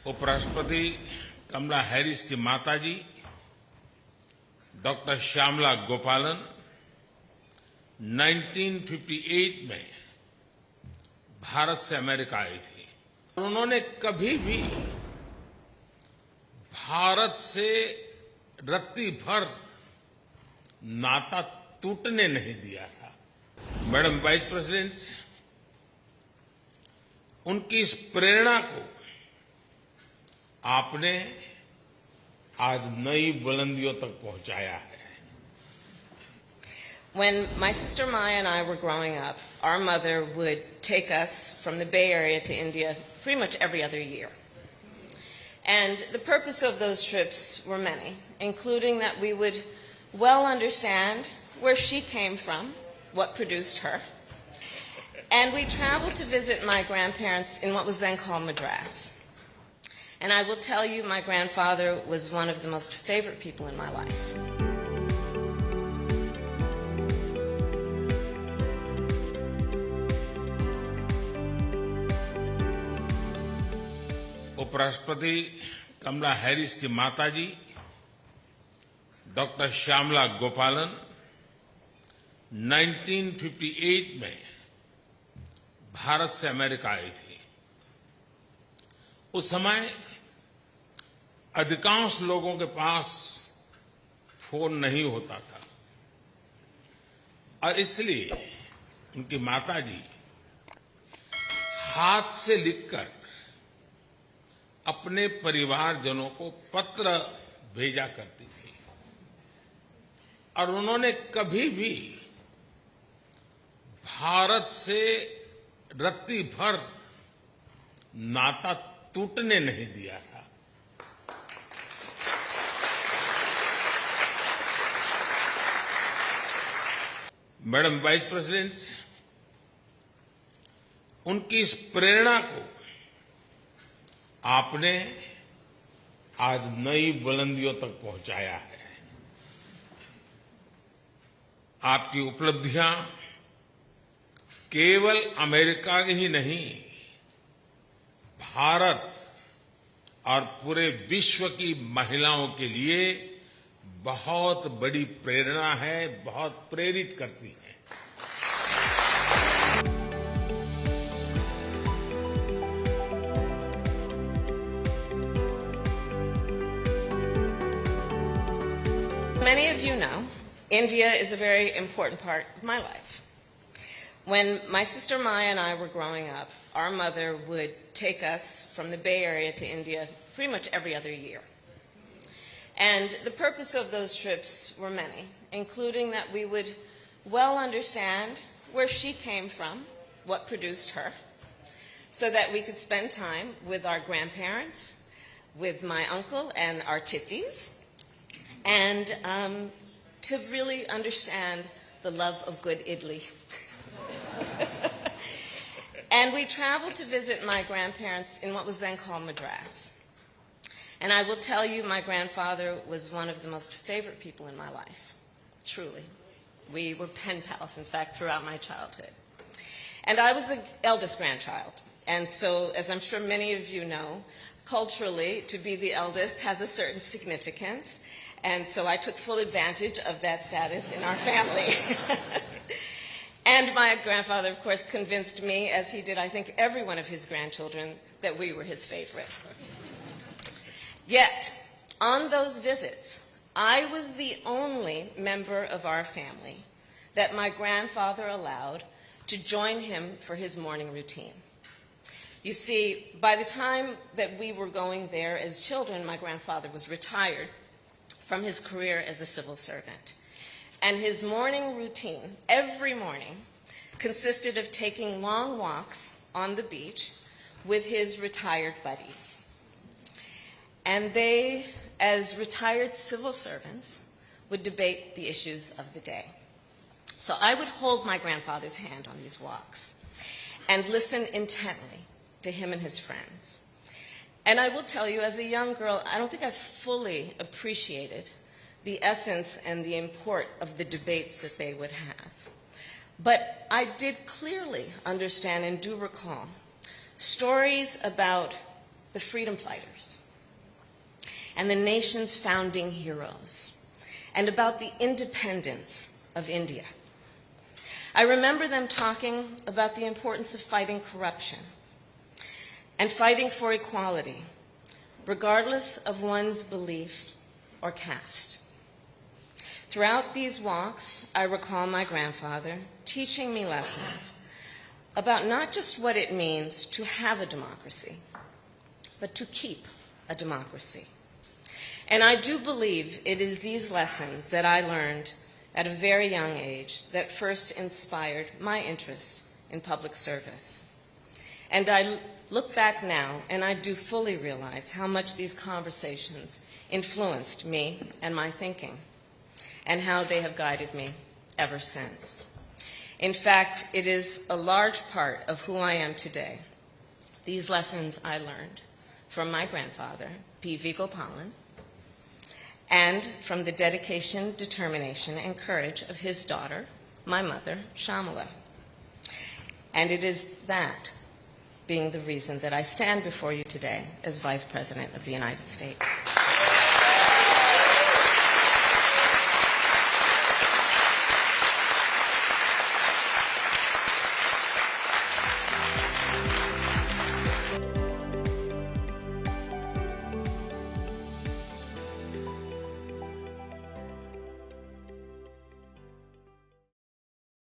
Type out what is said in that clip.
उपराष्ट्रपति कमला हैरिस की माताजी डॉक्टर श्यामला गोपालन 1958 में भारत से अमेरिका आई थी। उन्होंने कभी भी भारत से रत्ती भर नाता टूटने नहीं दिया था। मैडम वाइस प्रेसिडेंट, उनकी इस प्रेरणा को आपने आज नई बुलंदियों तक पहुंचाया है। When my sister Maya and I were growing up, our mother would take us from the Bay Area to India pretty much every other year. And the purpose of those trips were many, including that we would well understand where she came from, what produced her. And we traveled to visit my grandparents in what was then called Madras. And I will tell you, my grandfather was one of the most favorite people in my life. उपराष्ट्रपति कमला Harris की माताजी doctor Shyamala गोपालन 1958 में भारत से America I थी। उस समय अधिकांश लोगों के पास फोन नहीं होता था और इसलिए उनकी माताजी हाथ से लिखकर अपने परिवारजनों को पत्र भेजा करती थी और उन्होंने कभी भी भारत से रत्ती भर नाता टूटने नहीं दिया था। मैडम वाइस प्रेसिडेंट, उनकी इस प्रेरणा को आपने आज नई बुलंदियों तक पहुंचाया है। आपकी उपलब्धियां केवल अमेरिका की ही नहीं, भारत और पूरे विश्व की महिलाओं के लिए बहुत बड़ी प्रेरणा है, बहुत प्रेरित करती है। Many of you know, India is a very important part of my life. When my sister Maya and I were growing up, our mother would take us from the Bay Area to India pretty much every other year. And the purpose of those trips were many, including that we would well understand where she came from, what produced her, so that we could spend time with our grandparents, with my uncle and our chitties, and to really understand the love of good idli. And we traveled to visit my grandparents in what was then called Madras. And I will tell you, my grandfather was one of the most favorite people in my life, truly. We were pen pals, in fact, throughout my childhood. And I was the eldest grandchild. And so, as I'm sure many of you know, culturally, to be the eldest has a certain significance. And so I took full advantage of that status in our family. And my grandfather, of course, convinced me, as he did, I think, every one of his grandchildren, that we were his favorite. Yet, on those visits, I was the only member of our family that my grandfather allowed to join him for his morning routine. You see, by the time that we were going there as children, my grandfather was retired from his career as a civil servant. And his morning routine, every morning, consisted of taking long walks on the beach with his retired buddies. And they, as retired civil servants, would debate the issues of the day. So I would hold my grandfather's hand on these walks and listen intently to him and his friends. And I will tell you, as a young girl, I don't think I fully appreciated the essence and the import of the debates that they would have. But I did clearly understand and do recall stories about the freedom fighters, and the nation's founding heroes, and about the independence of India. I remember them talking about the importance of fighting corruption and fighting for equality, regardless of one's belief or caste. Throughout these walks, I recall my grandfather teaching me lessons about not just what it means to have a democracy, but to keep a democracy. And I do believe it is these lessons that I learned at a very young age that first inspired my interest in public service. And I look back now, and I do fully realize how much these conversations influenced me and my thinking, and how they have guided me ever since. In fact, it is a large part of who I am today. These lessons I learned from my grandfather, P.V. Gopalan, and from the dedication, determination, and courage of his daughter, my mother, Shamala. And it is that being the reason that I stand before you today as Vice President of the United States.